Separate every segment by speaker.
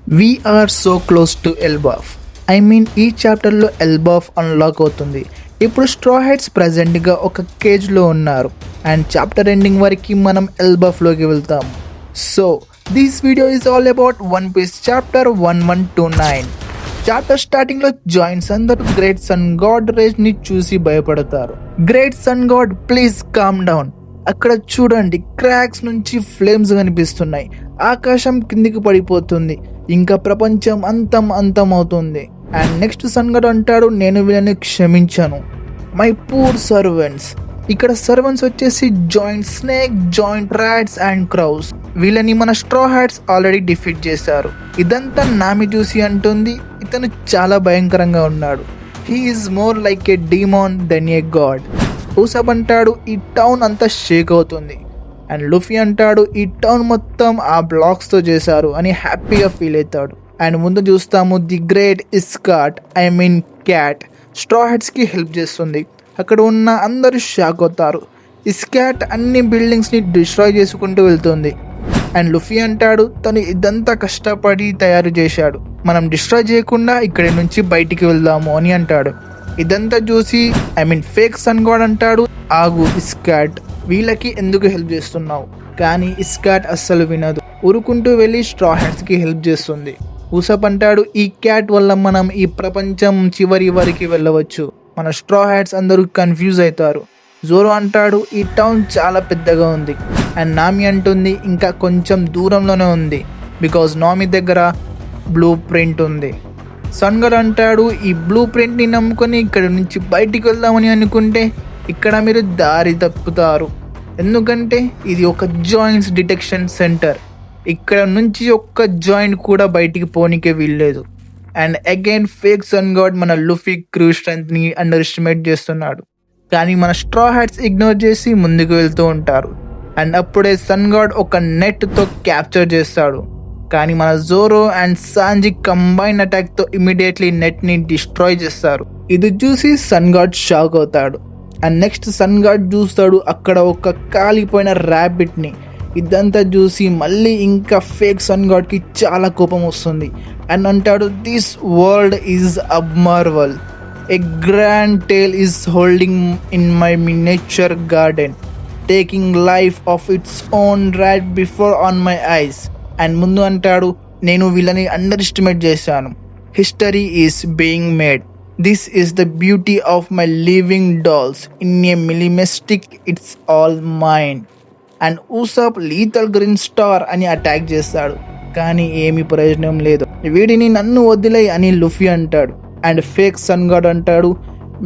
Speaker 1: We are so close to Elbaf. I mean ఈ చాప్టర్లో Elbaf unlock అవుతుంది. ఇప్పుడు స్ట్రా హెడ్స్ ప్రజెంట్గా ఒక కేజ్లో ఉన్నారు అండ్ చాప్టర్ ఎండింగ్ వరకు మనం ఎల్బాఫ్లోకి వెళ్తాం. So this video is all about One Piece chapter 1129. Chapter స్టార్టింగ్లో జాయిన్స్ అందరూ గ్రేట్ సన్ గాడ్ రేజ్ని చూసి భయపడతారు. Great sun god please calm down. అక్కడ చూడండి, క్రాక్స్ నుంచి ఫ్లేమ్స్ కనిపిస్తున్నాయి, ఆకాశం కిందికి పడిపోతుంది, ఇంకా ప్రపంచం అంతం అవుతుంది. అండ్ నెక్స్ట్ సన్ గాడ్ అంటాడు, నేను వీళ్ళని క్షమించాను, మై పూర్ సర్వెంట్స్. ఇక్కడ సర్వెంట్స్ వచ్చేసి joint snake, joint rats and crows. వీళ్ళని మన స్ట్రా హ్యాట్స్ ఆల్రెడీ డిఫీట్ చేశారు. ఇదంతా నామి చూసి అంటుంది, ఇతను చాలా భయంకరంగా ఉన్నాడు. He is more like a demon than a god. Usopp అంటాడు, ఈ టౌన్ అంతా షేక్ అవుతుంది. అండ్ లుఫీ అంటాడు, ఈ టౌన్ మొత్తం ఆ బ్లాక్స్తో చేశారు అని హ్యాపీగా ఫీల్ అవుతాడు. అండ్ ముందు చూస్తాము ది గ్రేట్ ఇస్కాట్, ఐ మీన్ క్యాట్, స్ట్రా హెడ్స్కి హెల్ప్ చేస్తుంది. అక్కడ ఉన్న అందరూ షాక్ అవుతారు. ఇస్కాట్ అన్ని బిల్డింగ్స్ని డిస్ట్రాయ్ చేసుకుంటూ వెళ్తుంది. అండ్ లుఫీ అంటాడు, తను ఇదంతా కష్టపడి తయారు చేశాడు, మనం డిస్ట్రాయ్ చేయకుండా ఇక్కడి నుంచి బయటికి వెళ్దాము అని అంటాడు. ఇదంతా చూసి ఫేక్ సన్ గాడ్ అంటాడు, ఆగు ఇస్కాట్, వీళ్ళకి ఎందుకు హెల్ప్ చేస్తున్నావు? కానీ ఇస్కాట్ అస్సలు వినదు, ఉరుకుంటూ వెళ్ళి స్ట్రా హ్యాట్స్కి హెల్ప్ చేస్తుంది. ఊసప్ అంటాడు, ఈ క్యాట్ వల్ల మనం ఈ ప్రపంచం చివరి వరకు వెళ్ళవచ్చు, మన స్ట్రా హ్యాట్స్ అందరూ కన్ఫ్యూజ్ అవుతారు. జోరో అంటాడు, ఈ టౌన్ చాలా పెద్దగా ఉంది. అండ్ నామి అంటుంది, ఇంకా కొంచెం దూరంలోనే ఉంది, బికాజ్ నామి దగ్గర బ్లూ ప్రింట్ ఉంది. సన్ గాడ్ అంటాడు, ఈ బ్లూ ప్రింట్ని నమ్ముకొని ఇక్కడ నుంచి బయటికి వెళ్దామని అనుకుంటే ఇక్కడ మీరు దారి తప్పుతారు, ఎందుకంటే ఇది ఒక జాయింట్స్ డిటెక్షన్ సెంటర్, ఇక్కడ నుంచి ఒక్క జాయింట్ కూడా బయటికి పోనీకే వీల్లేదు. And again fake sun god మన లుఫీ క్రూ స్ట్రెంత్ని అండర్ ఎస్టిమేట్ చేస్తున్నాడు. కానీ మన స్ట్రా హ్యాట్స్ ఇగ్నోర్ చేసి ముందుకు వెళ్తూ ఉంటారు. అండ్ అప్పుడే సన్ గాడ్ ఒక నెట్తో క్యాప్చర్ చేస్తాడు. కానీ మన జోరో అండ్ సాంజీ కంబైన్ అటాక్తో ఇమీడియట్లీ నెట్ని డిస్ట్రాయ్ చేస్తారు. ఇది చూసి సన్ గాడ్ షాక్ అవుతాడు. అండ్ నెక్స్ట్ సన్ గాడ్ చూస్తాడు అక్కడ ఒక కాలిపోయిన ర్యాబిట్ని. ఇదంతా చూసి మళ్ళీ ఇంకా ఫేక్ సన్ గాడ్కి చాలా కోపం వస్తుంది. అండ్ అంటాడు, this world is a marvel, a grand tale is holding in my miniature garden, taking life of its own right before on my eyes. And ముందు అంటాడు, నేను వీళ్ళని అండర్ ఎస్టిమేట్ చేశాను, history is being made, this is the beauty of my living dolls, in a మిలిమెస్టిక్ it's all mind. And Usopp lethal green star అని attack చేస్తాడు, కానీ ఏమీ ప్రయోజనం లేదు, వీడిని నన్ను వదిలే అని లుఫీ అంటాడు. అండ్ ఫేక్ సన్ గాడ్ అంటాడు,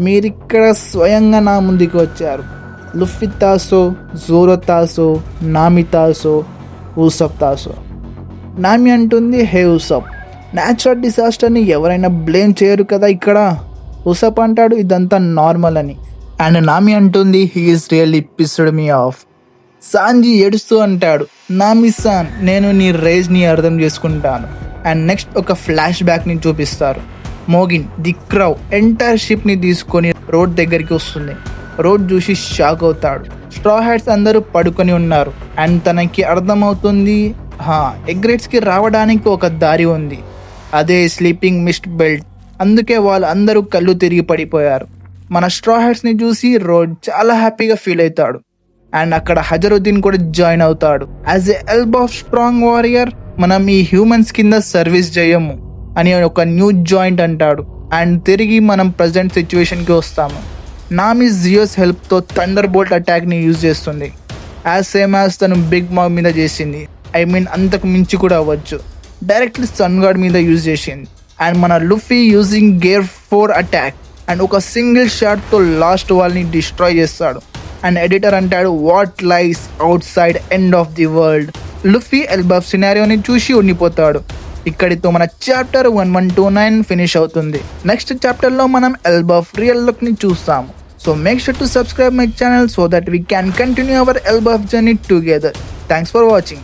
Speaker 1: మీరిక్కడ స్వయంగా నా ముందుకు వచ్చారు, లుఫీ తాసో, జోరో తాసో, నామి తాసో, ఊసప్ తాసో. నామి అంటుంది, హే ఊసప్, న్యాచురల్ డిజాస్టర్ని ఎవరైనా బ్లేమ్ చేయరు కదా ఇక్కడ. ఊసప్ అంటాడు, ఇదంతా నార్మల్ అని. అండ్ నామి అంటుంది, he is really pissed me of. Sanjhi ఏడుస్తూ అంటాడు, నామి సాన్, నేను నీ రేజ్ని అర్థం చేసుకుంటాను. అండ్ నెక్స్ట్ ఒక ఫ్లాష్ బ్యాక్ని చూపిస్తారు. మోగిన్ ది క్రౌ ఎంటైర్ షిప్ని తీసుకొని రోడ్ దగ్గరికి వస్తుంది. రోడ్ చూసి షాక్ అవుతాడు. స్ట్రా హ్యాట్స్ అందరూ పడుకొని ఉన్నారు. అండ్ తనకి అర్థమవుతుంది, ఎగ్రేట్స్కి రావడానికి ఒక దారి ఉంది, అదే స్లీపింగ్ మిస్ట్ బెల్ట్, అందుకే వాళ్ళు అందరూ కళ్ళు తిరిగి పడిపోయారు. మన స్ట్రా హ్యాట్స్ని చూసి రోడ్ చాలా హ్యాపీగా ఫీల్ అవుతాడు. అండ్ అక్కడ హజరుద్దీన్ కూడా జాయిన్ అవుతాడు. As a Elbaph strong warrior మనం ఈ హ్యూమన్స్ కింద సర్వీస్ చేయము అని ఒక న్యూ జాయింట్ అంటాడు. అండ్ తిరిగి మనం ప్రజెంట్ సిచ్యువేషన్కి వస్తాము. నామి జియోస్ హెల్ప్తో థండర్ బోల్ట్ అటాక్ని యూజ్ చేస్తుంది, సేమ్ యాజ్ తను బిగ్ మాగ్ మీద చేసింది. అంతకు మించి కూడా అవ్వచ్చు. డైరెక్ట్లీ సన్ గాడ్ మీద యూజ్ చేసింది. అండ్ మన Luffy using gear 4 attack and ఒక సింగిల్ షాట్తో లాస్ట్ వాళ్ళని డిస్ట్రాయ్ చేస్తాడు. అండ్ ఎడిటర్ అంటాడు, what lies outside end of the world. Luffy Elbaf సినారియోని చూసి ఉండిపోతాడు. ఇక్కడితో మన చాప్టర్ 1129 ఫినిష్ అవుతుంది. నెక్స్ట్ చాప్టర్లో మనం ఎల్బాఫ్ రియల్ లుక్ని చూస్తాము. So make sure to subscribe my channel so that we can continue our Elbaf journey together. Thanks for watching.